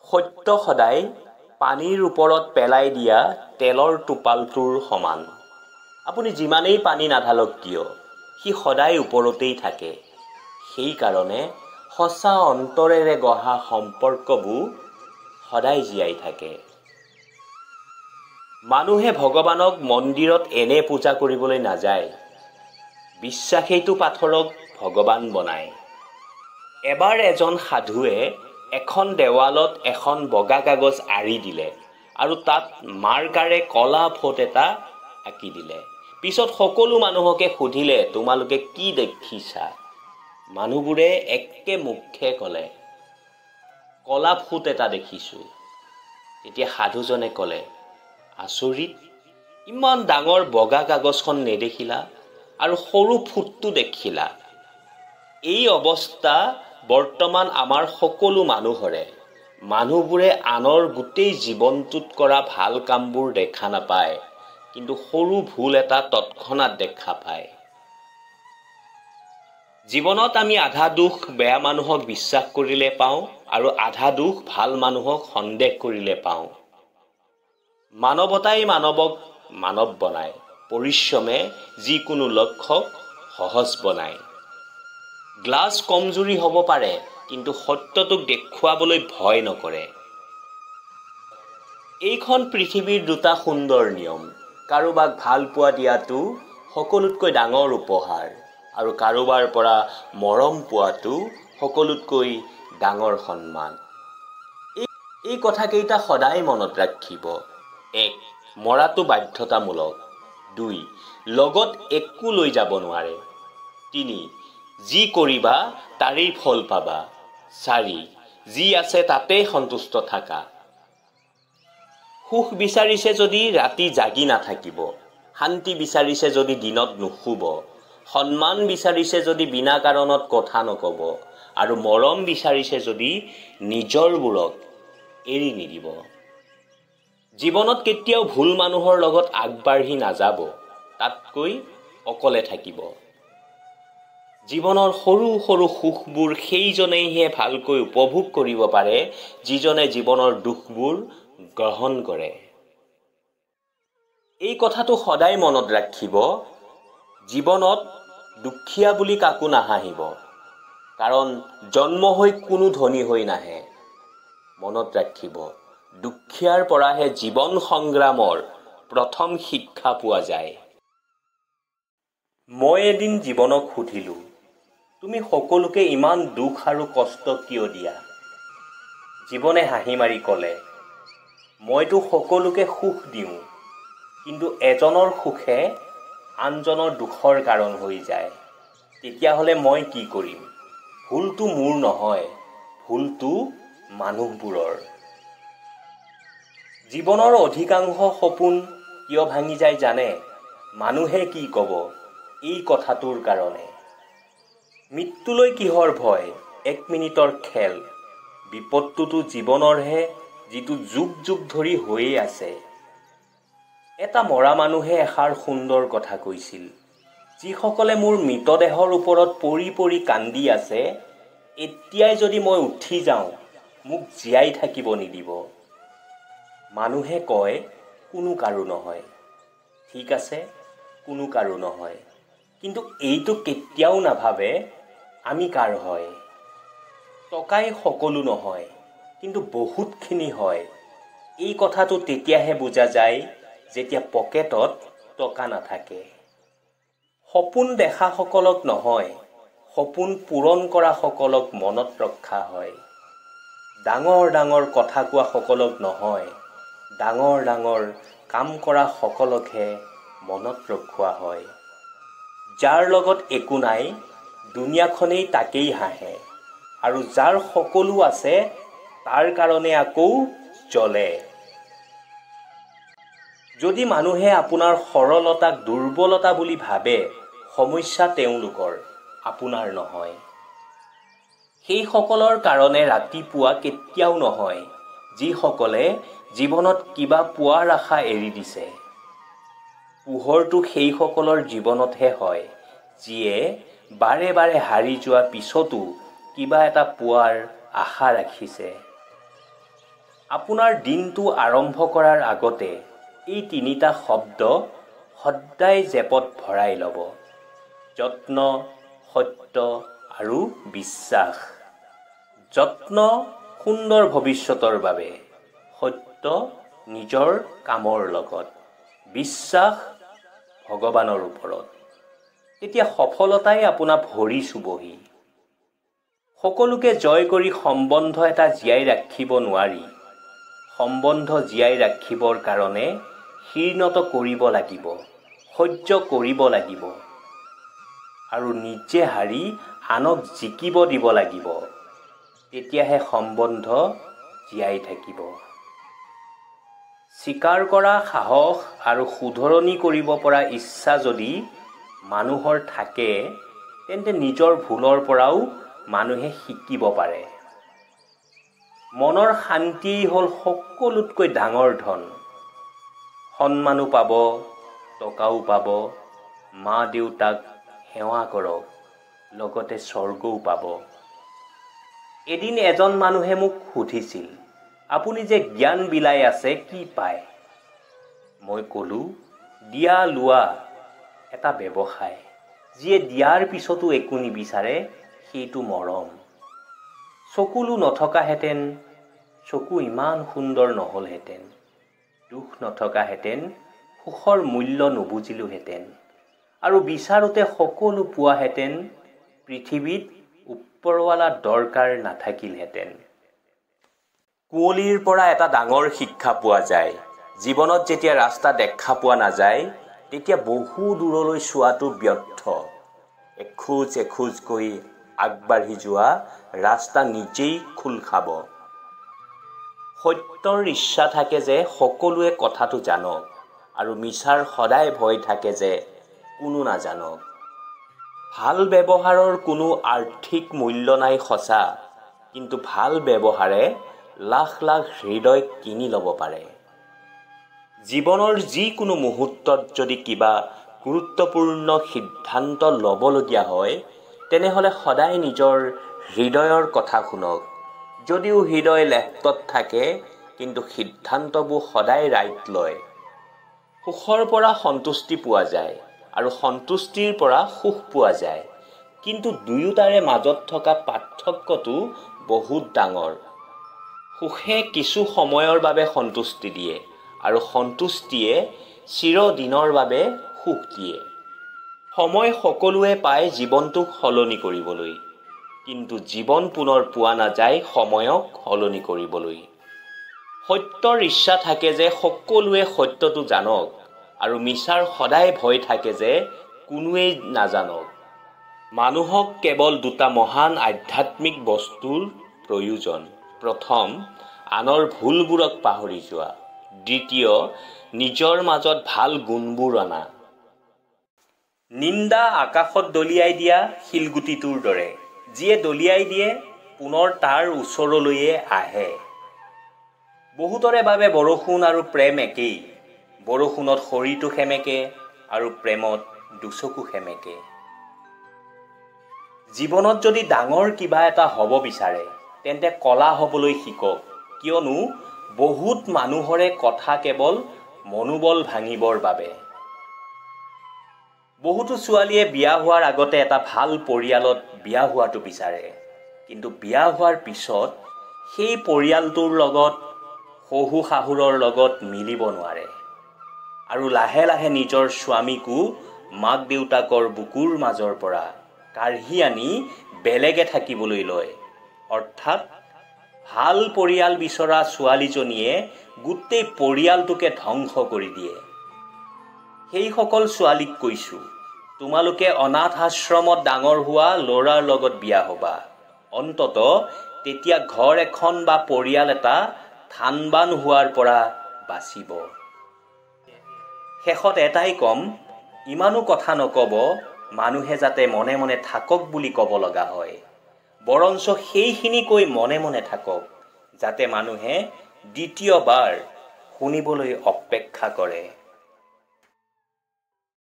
সত্য সদায় পানীৰ ওপৰত পেলাই দিয়া তেলৰ টোপালটোৰ সমান। আপুনি যিমানেই পানী নাঢালক কিয়, সি সদায় ওপৰতেই থাকে। সেইকাৰণে সঁচা অন্তৰেৰে গঢ়া সম্পৰ্কবোৰ সদায় জীয়াই থাকে। মানুহে ভগৱানক মন্দিৰত এনে পূজা কৰিবলৈ নাযায়। বিশ্বাসেইটো পাথৰক ভগৱান বনায়। এবাৰ এজন সাধুৱে এখন দেৱালত এখন বগা কাগজ আঁৰি দিলে আৰু তাত মাৰ্কাৰে কলা ফোট এটা আঁকি দিলে। পিছত সকলো মানুহকে সুধিলে, তোমালোকে কি দেখিছা? মানুহবোৰে একে মুখে ক'লে, কলা ফোট এটা দেখিছোঁ। তেতিয়া সাধুজনে ক'লে, আচৰিত, ইমান ডাঙৰ বগা কাগজখন নেদেখিলা আৰু সৰু ফুটটো দেখিলা। এই অৱস্থা বৰ্তমান আমাৰ সকলো মানুহৰে। মানুহবোৰে আনৰ গোটেই জীৱনটোত কৰা ভাল কামবোৰ দেখা নাপায়, কিন্তু সৰু ভুল এটা তৎক্ষণাত দেখা পায়। জীৱনত আমি আধা দুখ বেয়া মানুহক বিশ্বাস কৰিলে পাওঁ আৰু আধা দুখ ভাল মানুহক সন্দেহ কৰিলে পাওঁ। মানৱতাই মানৱক মানৱ বনায়, পৰিশ্ৰমে যিকোনো লক্ষ্যক সহজ বনায়। গ্লাছ কমজোৰি হ'ব পাৰে, কিন্তু সত্যটোক দেখুৱাবলৈ ভয় নকৰে। এইখন পৃথিৱীৰ দুটা সুন্দৰ নিয়ম। কাৰোবাক ভাল পোৱা দিয়াটো সকলোতকৈ ডাঙৰ উপহাৰ আৰু কাৰোবাৰ পৰা মৰম পোৱাটো সকলোতকৈ ডাঙৰ সন্মান। এই কথাকেইটা সদায় মনত ৰাখিব। 1. মৰাটো বাধ্যতামূলক। 2. লগত একো লৈ যাব নোৱাৰে। 3. যি কৰিবা তাৰেই ফল পাবা। 4. যি আছে তাতেই সন্তুষ্ট থাকা। সুখ বিচাৰিছে যদি ৰাতি জাগি নাথাকিব, শান্তি বিচাৰিছে যদি দিনত নুশুব, সন্মান বিচাৰিছে যদি বিনা কাৰণত কথা নকব, আৰু মৰম বিচাৰিছে যদি নিজৰবোৰক এৰি নিদিব। জীৱনত কেতিয়াও ভুল মানুহৰ লগত আগবাঢ়ি নাযাব, তাতকৈ অকলে থাকিব। জীৱনৰ সৰু সৰু সুখবোৰ সেইজনেইহে ভালকৈ উপভোগ কৰিব পাৰে, যিজনে জীৱনৰ দুখবোৰ গ্ৰহণ কৰে। এই কথাটো সদায় মনত ৰাখিব, জীৱনত দুখীয়া বুলি কাকো নাহাঁহিব, কাৰণ জন্ম হৈ কোনো ধনী হৈ নাহে। মনত ৰাখিব, দুখীয়াৰ পৰাহে জীৱন সংগ্ৰামৰ প্ৰথম শিক্ষা পোৱা যায়। মই এদিন জীৱনক সুধিলোঁ, তুমি সকলোকে ইমান দুখ আৰু কষ্ট কিয় দিয়া? জীৱনে হাঁহি মাৰি ক'লে, মইতো সকলোকে সুখ দিওঁ, কিন্তু এজনৰ সুখে আনজনৰ দুখৰ কাৰণ হৈ যায়। তেতিয়াহ'লে মই কি কৰিম? ভুলটো মোৰ নহয়, ভুলটো মানুহবোৰৰ। জীৱনৰ অধিকাংশ সপোন কিয় ভাঙি যায় জানে? মানুহে কি ক'ব এই কথাটোৰ কাৰণে। মৃত্যুলৈ কিহৰ ভয়? 1 মিনিটৰ খেল। বিপদটোতো জীৱনৰহে, যিটো যুগ যুগ ধৰি হৈয়ে আছে। এটা মৰা মানুহে এষাৰ সুন্দৰ কথা কৈছিল, যিসকলে মোৰ মৃতদেহৰ ওপৰত পৰি পৰি কান্দি আছে, এতিয়াই যদি মই উঠি যাওঁ, মোক জীয়াই থাকিব নিদিব। মানুহে কয়, কোনো কাৰো নহয়। ঠিক আছে, কোনো কাৰো নহয়, কিন্তু এইটো কেতিয়াও নাভাবে আমি কাৰ হয়। টকাই সকলো নহয়, কিন্তু বহুতখিনি হয়। এই কথাটো তেতিয়াহে বুজা যায়, যেতিয়া পকেটত টকা নাথাকে। সপোন দেখা সকলক নহয়, সপোন পূৰণ কৰা সকলক মনত ৰখা হয়। ডাঙৰ ডাঙৰ কথা কোৱা সকলক নহয়, ডাঙৰ ডাঙৰ কাম কৰা সকলকহে মনত ৰখোৱা হয়। যাৰ লগত একো নাই, দুনিয়াখনেই তাকেই হাঁহে, আৰু যাৰ সকলো আছে, তাৰ কাৰণে আকৌ জ্বলে। যদি মানুহে আপোনাৰ সৰলতাক দুৰ্বলতা বুলি ভাবে, সমস্যা তেওঁলোকৰ, আপোনাৰ নহয়। সেইসকলৰ কাৰণে ৰাতিপুৱা কেতিয়াও নহয়, যিসকলে জীৱনত কিবা পোৱাৰ আশা এৰি দিছে। পোহৰটো সেইসকলৰ জীৱনতহে হয়, যিয়ে বাৰে বাৰে হাৰি যোৱা পিছতো কিবা এটা পোৱাৰ আশা ৰাখিছে। আপোনাৰ দিনটো আৰম্ভ কৰাৰ আগতে এই তিনিটা শব্দ সদায় জেপত ভৰাই ল'ব। যত্ন, সত্য আৰু বিশ্বাস। যত্ন সুন্দৰ ভৱিষ্যতৰ বাবে, সত্য নিজৰ কামৰ লগত, বিশ্বাস ভগৱানৰ ওপৰত। তেতিয়া সফলতাই আপোনাক ভৰি চুবহি। সকলোকে জয় কৰি সম্বন্ধ এটা জীয়াই ৰাখিব নোৱাৰি। সম্বন্ধ জীয়াই ৰাখিবৰ কাৰণে শীৰ্ণত কৰিব লাগিব, সহ্য কৰিব লাগিব আৰু নিজে হাৰি আনক জিকিব দিব লাগিব। তেতিয়াহে সম্বন্ধ জীয়াই থাকিব। স্বীকাৰ কৰা সাহস আৰু শুধৰণি কৰিব পৰা ইচ্ছা যদি মানুহৰ থাকে, তেন্তে নিজৰ ভুলৰ পৰাও মানুহে শিকিব পাৰে। মনৰ শান্তিয়েই হ'ল সকলোতকৈ ডাঙৰ ধন। সন্মানো পাব, টকাও পাব, মা দেউতাক সেৱা কৰক, লগতে স্বৰ্গও পাব। এদিন এজন মানুহে মোক সুধিছিল, আপুনি যে জ্ঞান বিলাই আছে কি পায়? মই ক'লো, দিয়া লোৱা এটা ব্যৱসায়। যিয়ে দিয়াৰ পিছতো একো নিবিচাৰে, সেইটো মৰম। চকুলো নথকাহেঁতেন চকু ইমান সুন্দৰ নহ'লহেঁতেন। দুখ নথকাহেঁতেন সুখৰ মূল্য নুবুজিলোহেঁতেন। আৰু বিচাৰোতে সকলো পোৱাহেঁতেন, পৃথিৱীত ওপৰৱালা দৰকাৰ নাথাকিলহেঁতেন। কুঁৱলীৰ পৰা এটা ডাঙৰ শিক্ষা পোৱা যায়। জীৱনত যেতিয়া ৰাস্তা দেখা পোৱা নাযায়, তেতিয়া বহু দূৰলৈ চোৱাটো ব্যৰ্থ। এখোজ এখোজকৈ আগবাঢ়ি যোৱা ৰাস্তা নিজেই খোল খাব। সত্যৰ ইচ্ছা থাকে যে সকলোৱে কথাটো জানক, আৰু মিছাৰ সদায় ভয় থাকে যে কোনো নাজানক। ভাল ব্যৱহাৰৰ কোনো আৰ্থিক মূল্য নাই সঁচা, কিন্তু ভাল ব্যৱহাৰে লাখ লাখ হৃদয় কিনি ল'ব পাৰে। জীৱনৰ যিকোনো মুহূৰ্তত যদি কিবা গুৰুত্বপূৰ্ণ সিদ্ধান্ত ল'বলগীয়া হয়, তেনেহ'লে সদায় নিজৰ হৃদয়ৰ কথা শুনক। যদিও হৃদয় লেফ্টত থাকে, কিন্তু সিদ্ধান্তবোৰ সদায় ৰাইট লয়। সুখৰ পৰা সন্তুষ্টি পোৱা যায় আৰু সন্তুষ্টিৰ পৰা সুখ পোৱা যায়, কিন্তু দুয়োটাৰে মাজত থকা পাৰ্থক্যটো বহুত ডাঙৰ। সুখে কিছু সময়ৰ বাবে সন্তুষ্টি দিয়ে আৰু সন্তুষ্টিয়ে চিৰদিনৰ বাবে সুখ দিয়ে। সময় সকলোৱে পায় জীৱনটোক সলনি কৰিবলৈ, কিন্তু জীৱন পুনৰ পোৱা নাযায় সময়ক সলনি কৰিবলৈ। সত্যৰ ইচ্ছা থাকে যে সকলোৱে সত্যটো জানক, আৰু মিছাৰ সদায় ভয় থাকে যে কোনোৱেই নাজানক। মানুহক কেৱল দুটা মহান আধ্যাত্মিক বস্তুৰ প্ৰয়োজন। প্ৰথম, আনৰ ভুলবোৰক পাহৰি যোৱা। দ্বিতীয়, নিজৰ মাজত ভাল গুণবোৰ অনা। নিন্দা আকাশত দলিয়াই দিয়া শিলগুটিটোৰ দৰে। যিয়ে দলিয়াই দিয়ে, পুনৰ তাৰ ওচৰলৈয়ে আহে। বহুতৰে বাবে বৰষুণ আৰু প্ৰেম একেই। বৰষুণত শৰীৰটো সেমেকে আৰু প্ৰেমত দুচকু সেমেকে। জীৱনত যদি ডাঙৰ কিবা এটা হ'ব বিচাৰে, তেন্তে কলা হ'বলৈ শিকক, কিয়নো বহুত মানুহৰে কথা কেৱল মনোবল ভাঙিবৰ বাবে। বহুতো ছোৱালীয়ে বিয়া হোৱাৰ আগতে এটা ভাল পৰিয়ালত বিয়া হোৱাটো বিচাৰে, কিন্তু বিয়া হোৱাৰ পিছত সেই পৰিয়ালটোৰ লগত শহু শাহুৰৰ লগত মিলিব নোৱাৰে আৰু লাহে লাহে নিজৰ স্বামীকো মাক দেউতাকৰ বুকুৰ মাজৰ পৰা কাঢ়ি আনি বেলেগে থাকিবলৈ লয়। অৰ্থাৎ ভাল পৰিয়াল বিচৰা ছোৱালীজনীয়ে গোটেই পৰিয়ালটোকে ধ্বংস কৰি দিয়ে। সেইসকল ছোৱালীক কৈছোঁ, তোমালোকে অনাথ আশ্ৰমত ডাঙৰ হোৱা ল'ৰাৰ লগত বিয়া হ'বা। অন্তত তেতিয়া ঘৰ এখন বা পৰিয়াল এটা থানবান হোৱাৰ পৰা বাচিব। শেষত এটাই কম, ইমানো কথা নক'ব মানুহে যাতে মনে মনে থাকক বুলি ক'ব লগা হয়। বৰঞ্চ সেইখিনি কৈ মনে মনে থাকক, যাতে মানুহে দ্বিতীয়বাৰ শুনিবলৈ অপেক্ষা কৰে।